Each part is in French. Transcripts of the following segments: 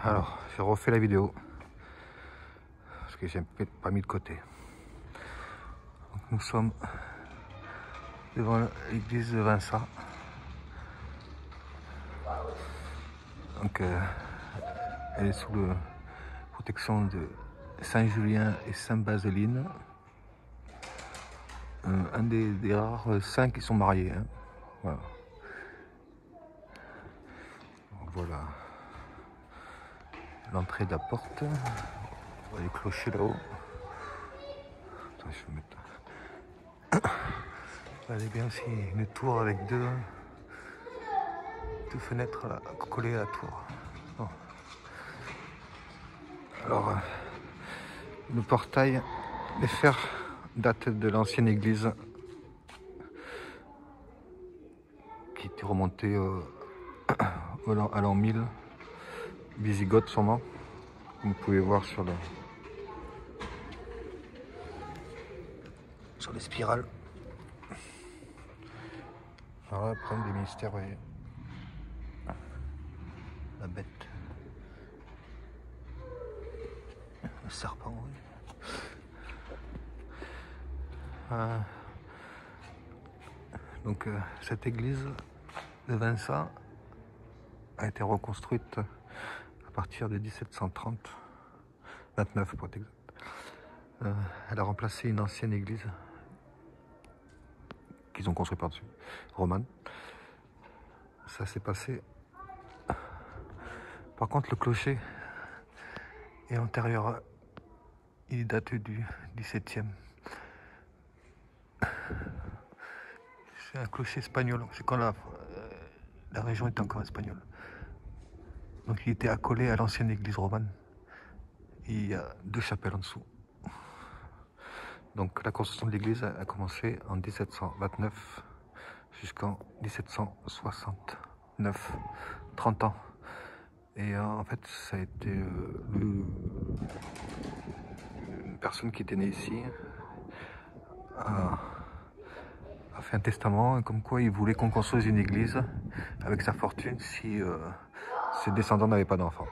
Alors, j'ai refait la vidéo parce que j'ai pas mis de côté. Donc, nous sommes devant l'église de Vinça. Donc, elle est sous la protection de Saint-Julien et Sainte-Baseline. Un des rares saints qui sont mariés. Hein. Voilà. Donc, voilà l'entrée de la porte. On voit les clochers là-haut. Attends, je vais mettre. Là, il y a bien aussi une tour avec deux fenêtres là, collées à la tour. Bon. Alors, le portail, les fers datent de l'ancienne église qui était remontée à l'an 1000, Visigoth sûrement. Vous pouvez voir sur les spirales. Alors là, prendre des mystères, voyez. La bête. Le serpent, oui. Donc cette église de Vinça a été reconstruite à partir de 1730, 29 pour être exact. Elle a remplacé une ancienne église qu'ils ont construite par-dessus, romane. Ça s'est passé. Par contre, le clocher est antérieur, il date du 17e. C'est un clocher espagnol, c'est quand la région était encore espagnole. Donc il était accolé à l'ancienne église romane. Il y a deux chapelles en dessous. Donc la construction de l'église a commencé en 1729 jusqu'en 1769, 30 ans. Et en fait, ça a été une personne qui était née ici a fait un testament comme quoi il voulait qu'on construise une église avec sa fortune si ses descendants n'avaient pas d'enfants.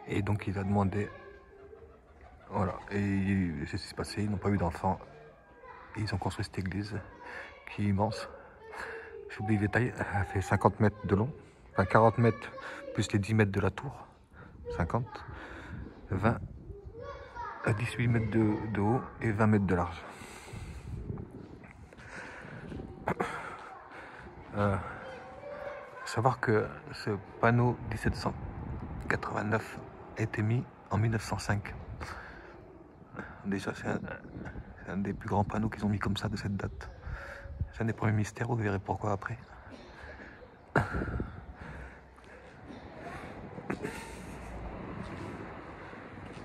Et donc il a demandé, voilà, et c'est ce qui s'est passé, ils n'ont pas eu d'enfants. Et ils ont construit cette église qui est immense. J'oublie le détail, elle fait 50 mètres de long, enfin 40 mètres plus les 10 mètres de la tour, 50, 20 à 18 mètres de haut et 20 mètres de large. Savoir que ce panneau 1789 a été mis en 1905. Déjà, c'est un des plus grands panneaux qu'ils ont mis comme ça de cette date. C'est un des premiers mystères, vous verrez pourquoi après.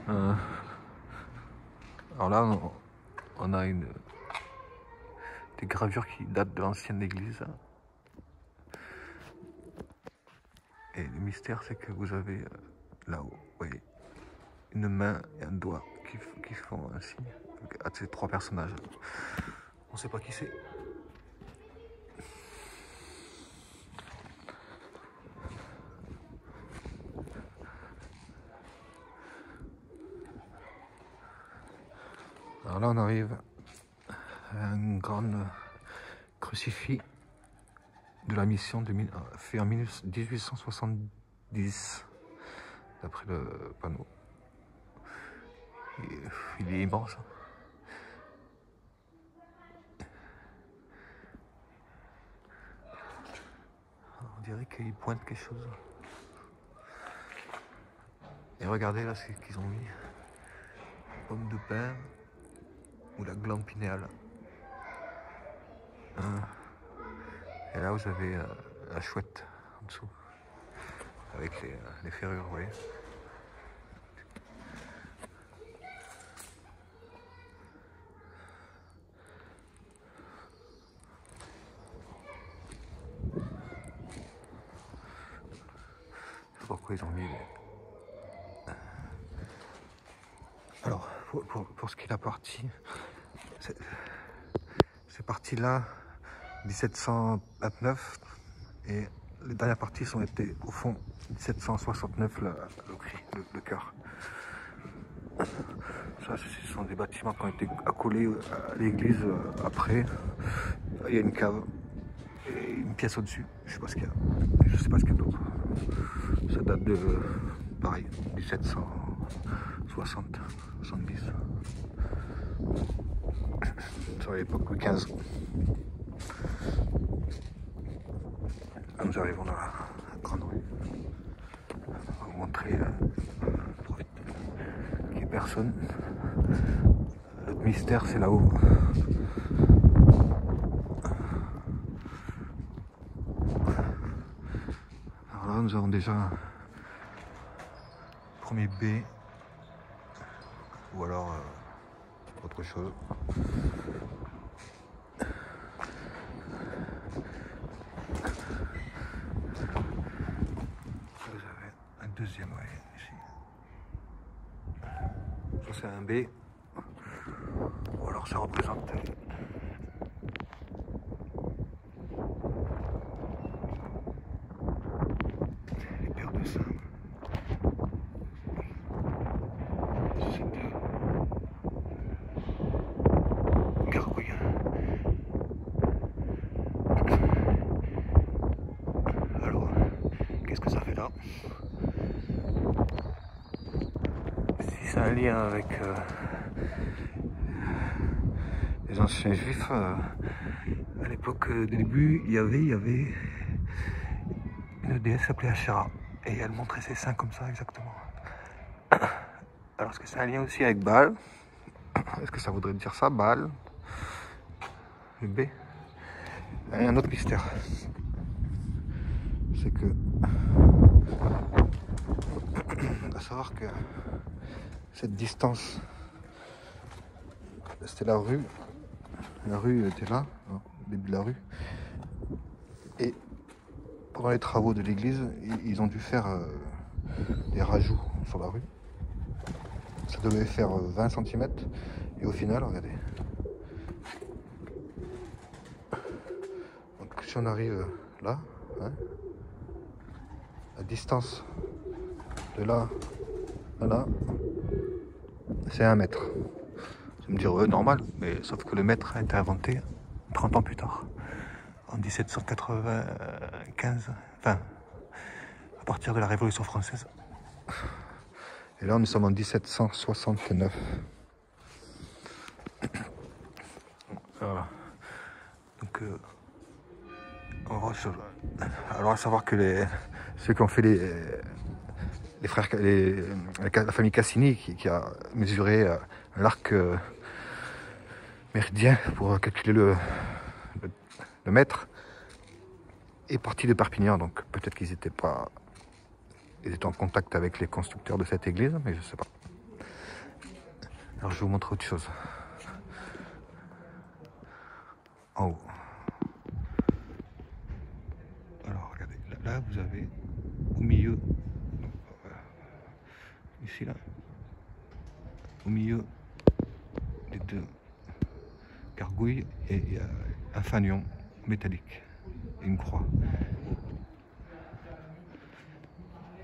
Alors là, on a des gravures qui datent de l'ancienne église. Et le mystère, c'est que vous avez là-haut, vous voyez, une main et un doigt qui font un signe à ces trois personnages. On ne sait pas qui c'est. Alors là, on arrive à un grand crucifix de la mission fait en 1870, d'après le panneau. Il est immense. On dirait qu'il pointe quelque chose. Et regardez là ce qu'ils ont mis. Pomme de pin ou la glande pinéale. Et là vous avez la chouette en dessous. Avec les ferrures, vous voyez. Pourquoi ils ont mis Alors pour ce qui est la partie, c'est parti là 1729 et les dernières parties ont été au fond 1769 le chœur. Ça, ce sont des bâtiments qui ont été accolés à l'église après. Il y a une cave et une pièce au-dessus. Je sais pas ce qu'il y a. Je sais pas ce qu'il y a d'autre. Ça date de pareil, 1760, 70. Sur l'époque Louis XV. Là, nous arrivons dans la grande rue. On va vous montrer qu'il n'y a personne. Le mystère, c'est là-haut. Alors là, nous avons déjà un premier B ou alors autre chose. Vous avez un deuxième, ouais, ici. Ça c'est un B. Ou alors ça représente les paires de cymbres. C'est deux gargouilles. Alors, qu'est-ce que ça fait là? Si c'est un lien avec les anciens juifs, à l'époque des débuts, il y avait une déesse appelée Asherah et elle montrait ses seins comme ça exactement. Alors est-ce que c'est un lien aussi avec Baal? Est-ce que ça voudrait dire ça, Baal? Le B? Et un autre mystère, c'est que à savoir que cette distance, c'était la rue était là, au début de la rue, et pendant les travaux de l'église, ils ont dû faire des rajouts sur la rue. Ça devait faire 20 cm, et au final, regardez. Donc si on arrive là, hein, la distance de là à là, c'est 1 mètre. Vous me dire normal, mais sauf que le mètre a été inventé 30 ans plus tard, en 1795, enfin, à partir de la Révolution française. Et là, nous sommes en 1769. Voilà. Donc, alors à savoir que ceux qui ont fait les frères, la famille Cassini, qui a mesuré l'arc méridien pour calculer le mètre, est parti de Perpignan. Donc peut-être qu'ils étaient pas, ils étaient en contact avec les constructeurs de cette église, mais je sais pas. Alors je vais vous montrer autre chose. En haut. Alors regardez, là vous avez au milieu, ici là, au milieu des deux gargouilles, et il y a un fanion métallique et une croix.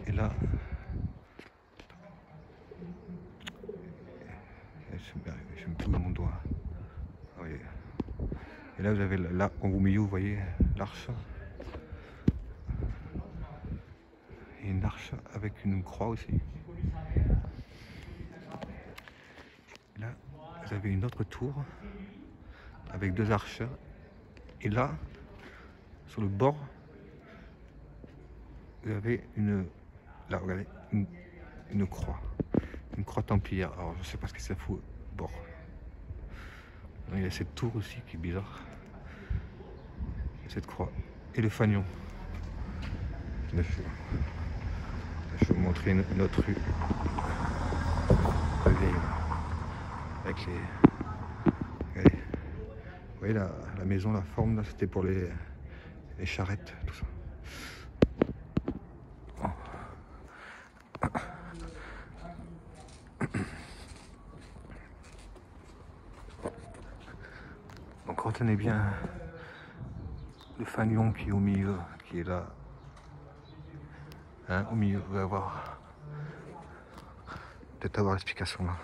Et là, je me trouve mon doigt. Oui. Et là vous avez là au milieu, vous voyez l'arche. Et une arche avec une croix aussi. Là, vous avez une autre tour avec 2 arches. Et là, sur le bord, vous avez là, regardez, une croix templière. Alors, je sais pas ce que ça fout au bord. Il y a cette tour aussi qui est bizarre. Cette croix. Et le fanion. Je vais vous montrer une autre rue. Avec les... Regardez. Vous voyez la maison, la forme, là, c'était pour les charrettes, tout ça. Donc retenez bien le fanion qui est au milieu, qui est là, Hein, au milieu, vous allez voir. Peut-être avoir l'explication là.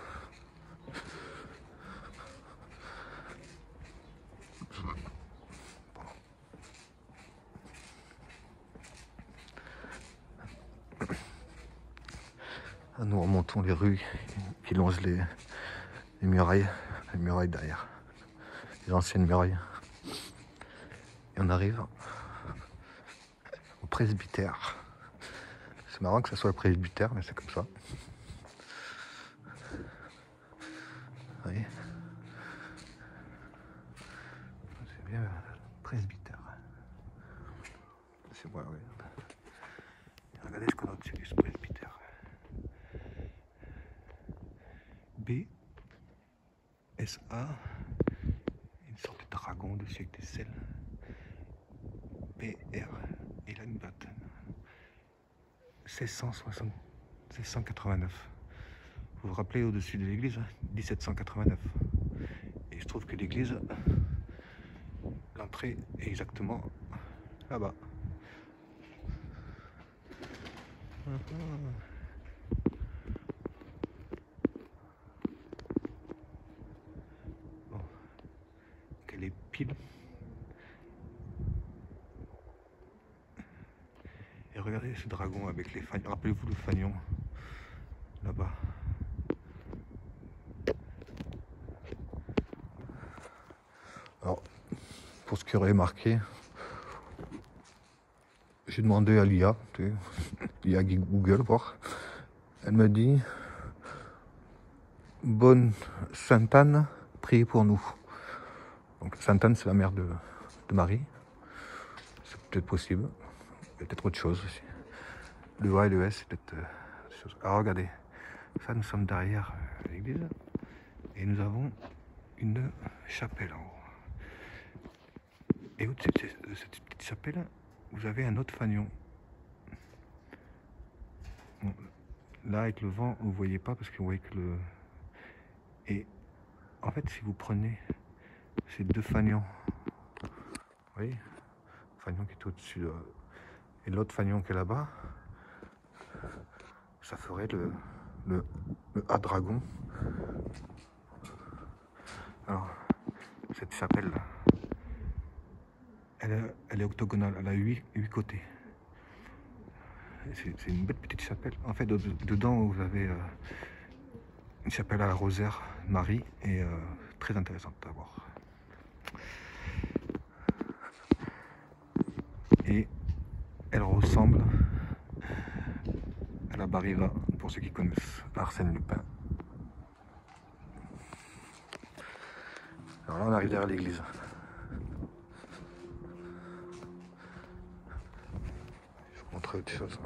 Nous remontons les rues qui longent les murailles derrière, les anciennes murailles. Et on arrive au presbytère. C'est marrant que ça soit le presbytère, mais c'est comme ça. Vous voyez, c'est bien le presbytère. C'est moi, oui. Regardez ce qu'on a au-dessus de ce presbytère. B, S, A, une sorte de dragon dessus avec des selles. B, R, et là une batte. 1689. Vous vous rappelez au-dessus de l'église, 1789. Et je trouve que l'église, l'entrée est exactement là-bas. Bon, qu'elle est pile. Et regardez ce dragon avec les fanions. Rappelez-vous le fanion là-bas. Alors, pour ce qui aurait marqué, j'ai demandé à l'IA, l'IA Google, voir. Elle me dit: bonne Sainte Anne, priez pour nous. Donc Sainte Anne, c'est la mère de Marie. C'est peut-être possible. Peut-être autre chose aussi. Le A et le S, c'est peut-être autre chose. Alors regardez, ça, nous sommes derrière l'église et nous avons une chapelle en haut. Et au-dessus de cette petite chapelle, vous avez un autre fanion. Bon, là, avec le vent, vous ne voyez pas parce que vous voyez que le... Et en fait, si vous prenez ces deux fanions, vous voyez, le fanion qui est au-dessus et l'autre fanion qui est là-bas, ça ferait le A-dragon. Alors, cette chapelle-là, elle est octogonale, elle a 8 côtés. C'est une belle petite chapelle. En fait, dedans, vous avez une chapelle à la rosaire Marie et très intéressante à voir. Et elle ressemble à la Barriva, pour ceux qui connaissent Arsène Lupin. Alors là, on arrive derrière l'église. Je vous montrer autre chose.